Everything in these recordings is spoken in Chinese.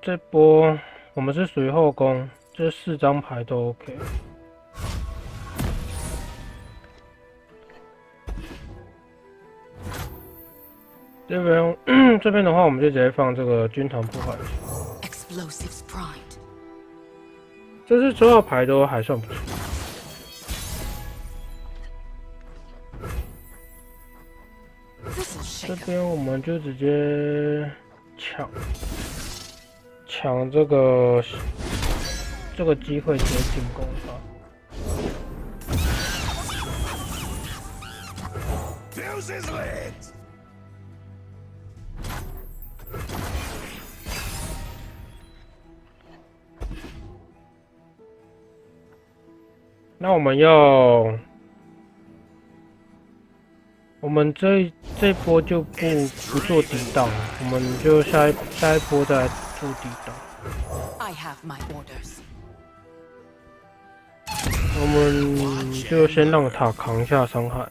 这波我们是属于后攻，这4张牌都 OK。这边这边的话，我们就直接放这个军团破坏。这次抽到牌都还算不错。这边我们就直接抢这个机会，直接进攻它。那我们这波就不做抵挡了，我们就下一波再来做抵挡。我们就先让塔扛下伤害。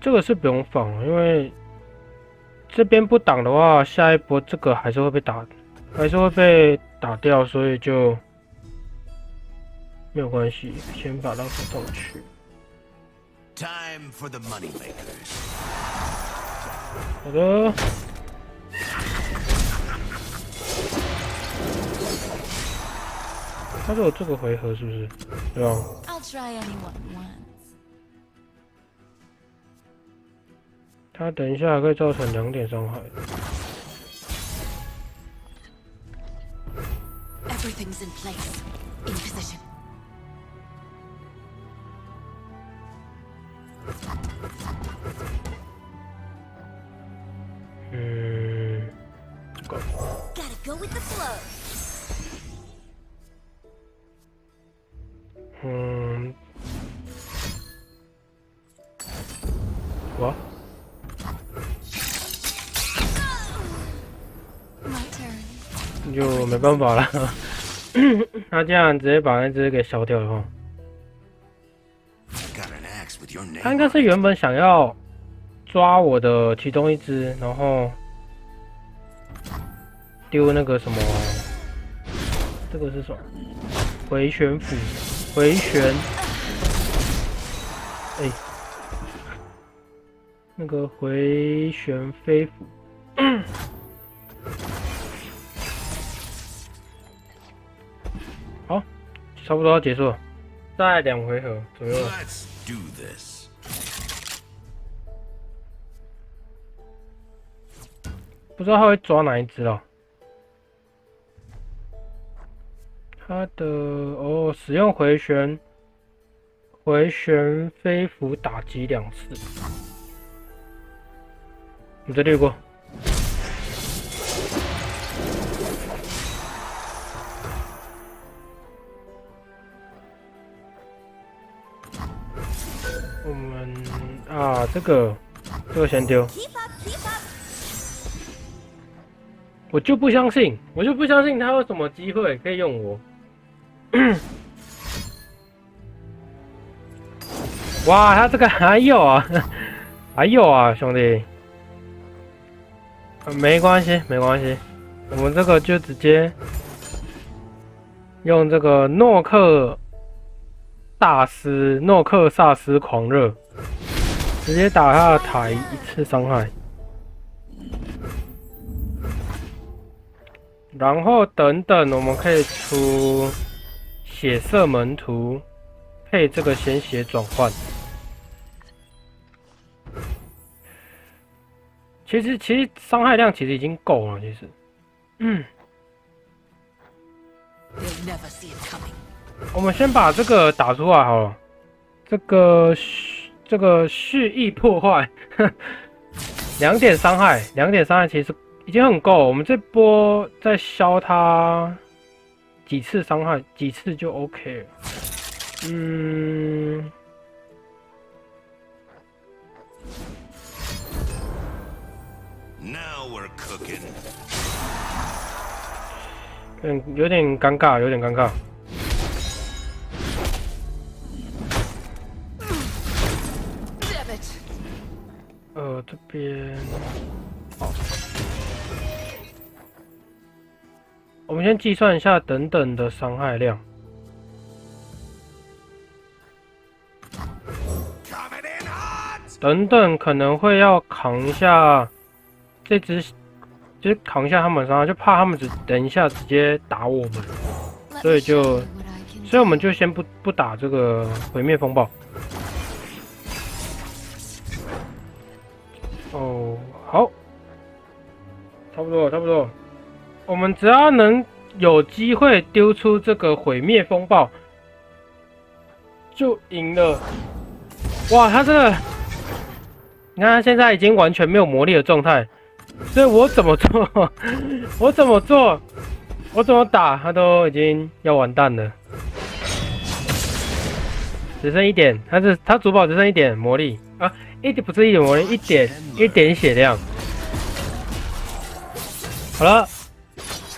这个是不用放了，因为这边不挡的话，下一波这个还是会被打掉，所以就没有关系，先把那个送去。好的。他是有这个回合是不是？对吧？他等一下还可以造成2点伤害。哇！就没办法了，他这样直接把那只给消掉了。他应该是原本想要抓我的其中一只，然后丢那个什么，这个是什么？回旋斧，回旋，那个回旋飞斧。好，差不多要结束了，再2回合左右了。不知道他会抓哪一只哦。他的使用回旋飞斧打击2次，你再略过。我们这个先丢。我就不相信他有什么机会可以用我。哇，他这个还有啊，兄弟。没关系，我们这个就直接用这个诺克萨斯狂热，直接打他的塔1次伤害。然后等等，我们可以出血色门徒配这个鲜血转换。其实伤害量其实已经够了，其实。我们先把这个打出来好了。这个蓄意破坏，2点伤害其实已经很够。我们这波再消他几次伤害，几次就 OK 了。有点尴尬，这边好，我们先计算一下等等的伤害量。等等可能会要扛一下这只，就是扛一下他们伤害，就怕他们等一下直接打我们，所以我们就先不打这个毁灭风暴。哦，好，差不多，我们只要能有机会丢出这个毁灭风暴，就赢了。哇，他这个，你看他现在已经完全没有魔力的状态，所以我怎么做，我怎么打，他都已经要完蛋了。只剩1点，他主宝只剩1点魔力啊，不是1点魔力，一点血量。好了，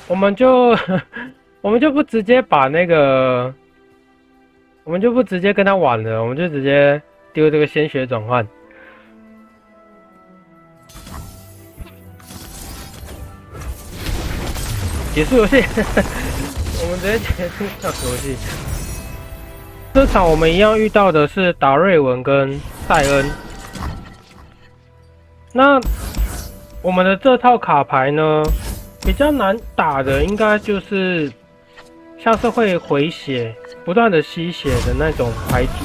我们就不直接把那个，我们就不直接跟他玩了，我们就直接丢这个鲜血转换。结束游戏，我们直接结束游戏。这场我们一样遇到的是达瑞文跟塞恩。那我们的这套卡牌呢，比较难打的应该就是像是会回血、不断的吸血的那种牌组，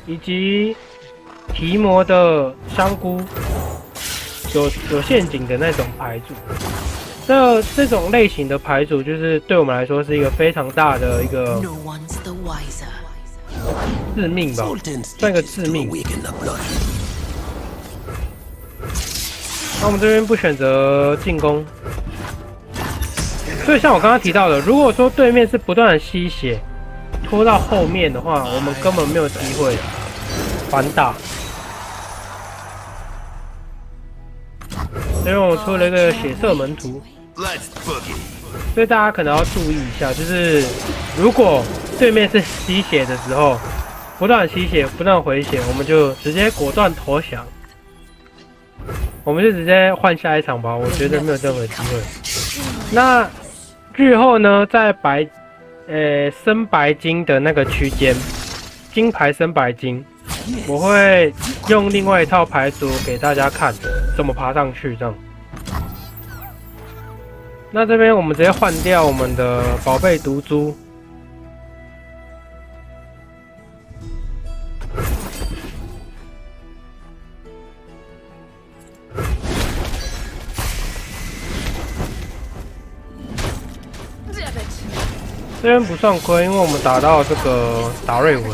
以及提魔的香菇有陷阱的那种牌组。这种类型的牌组，就是对我们来说是一个非常大的一个致命吧，算一个致命。那我们这边不选择进攻，所以像我刚刚提到的，如果说对面是不断的吸血，拖到后面的话，我们根本没有机会反打。所以我出了一个血色门徒，所以大家可能要注意一下，就是如果对面是吸血的时候，不断吸血，不断回血，我们就直接果断投降，我们就直接换下一场吧。我觉得没有任何机会。那日后呢，在深白金的那个区间，金牌深白金，我会用另外一套牌组给大家看怎么爬上去这样。那这边我们直接换掉我们的宝贝毒株。这边不算亏，因为我们打到这个达瑞文。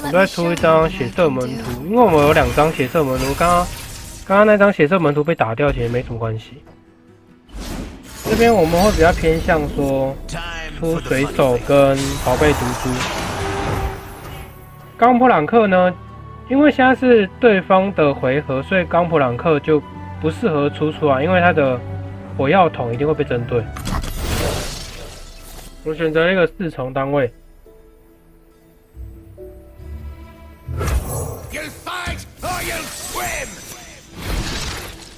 我再出一张血色门徒，因为我们有2张血色门徒，刚刚那张血色门徒被打掉，其实没什么关系。这边我们会比较偏向说出水手跟宝贝毒株。钢普朗克呢，因为现在是对方的回合，所以钢普朗克就不适合出来，因为他的火药桶一定会被针对。我选择了一个4重单位。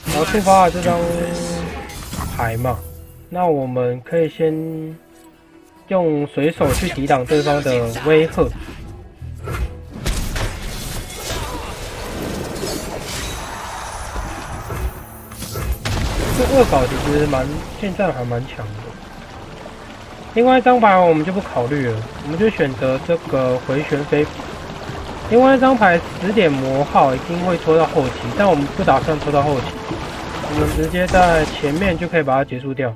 然后触发了这张牌嘛，那我们可以先用水手去抵挡对方的威吓。这恶搞其实现在还蛮强的。另外一张牌我们就不考虑了，我们就选择这个回旋飞斧。另外一张牌10点魔号一定会拖到后期，但我们不打算拖到后期，我们直接在前面就可以把它结束掉。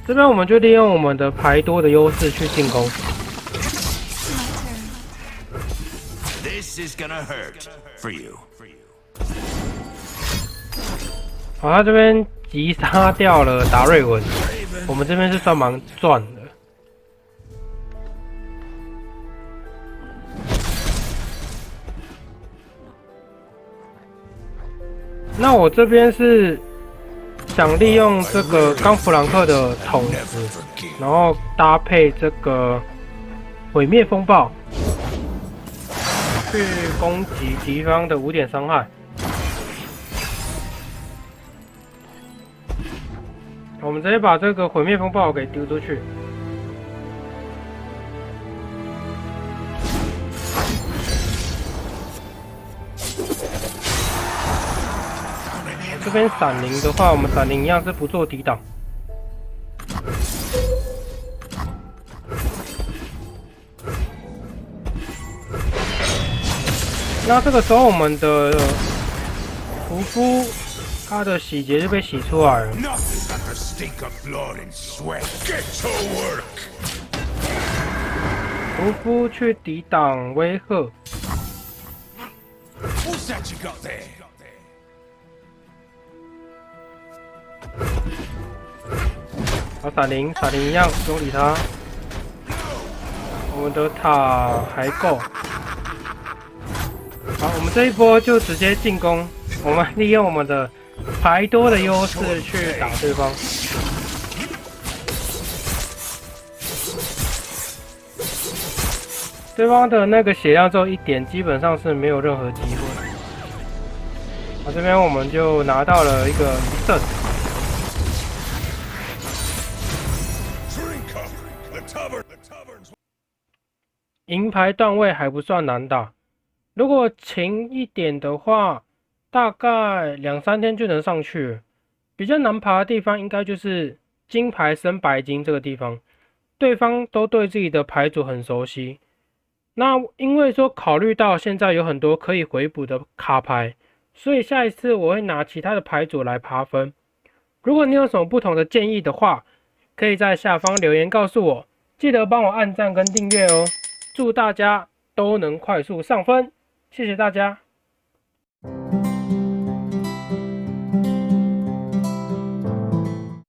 这边我们就利用我们的牌多的优势去进攻。好，他这边击杀掉了达瑞文，我们这边是算蛮赚的。那我这边是想利用这个钢弗兰克的桶子，然后搭配这个毁灭风暴，去攻击敌方的5点伤害。我们直接把这个毁灭风暴给丢出去。这边闪灵的话，我们闪灵一样是不做抵挡。那这个时候，我们的屠夫他的洗劫就被洗出来了。屠夫去抵挡威吓。好，闪灵一样，不用理他。我们的塔还够。好，我们这一波就直接进攻。我们利用我们的牌多的优势去打对方。对方的那个血量只有1点，基本上是没有任何机会。好，这边我们就拿到了一个1胜。银牌段位还不算难打，如果勤一点的话，大概2、3天就能上去。比较难爬的地方应该就是金牌升白金这个地方，对方都对自己的牌组很熟悉。那因为说考虑到现在有很多可以回补的卡牌，所以下一次我会拿其他的牌组来爬分。如果你有什么不同的建议的话，可以在下方留言告诉我，记得帮我按赞跟订阅哦。祝大家都能快速上分，谢谢大家。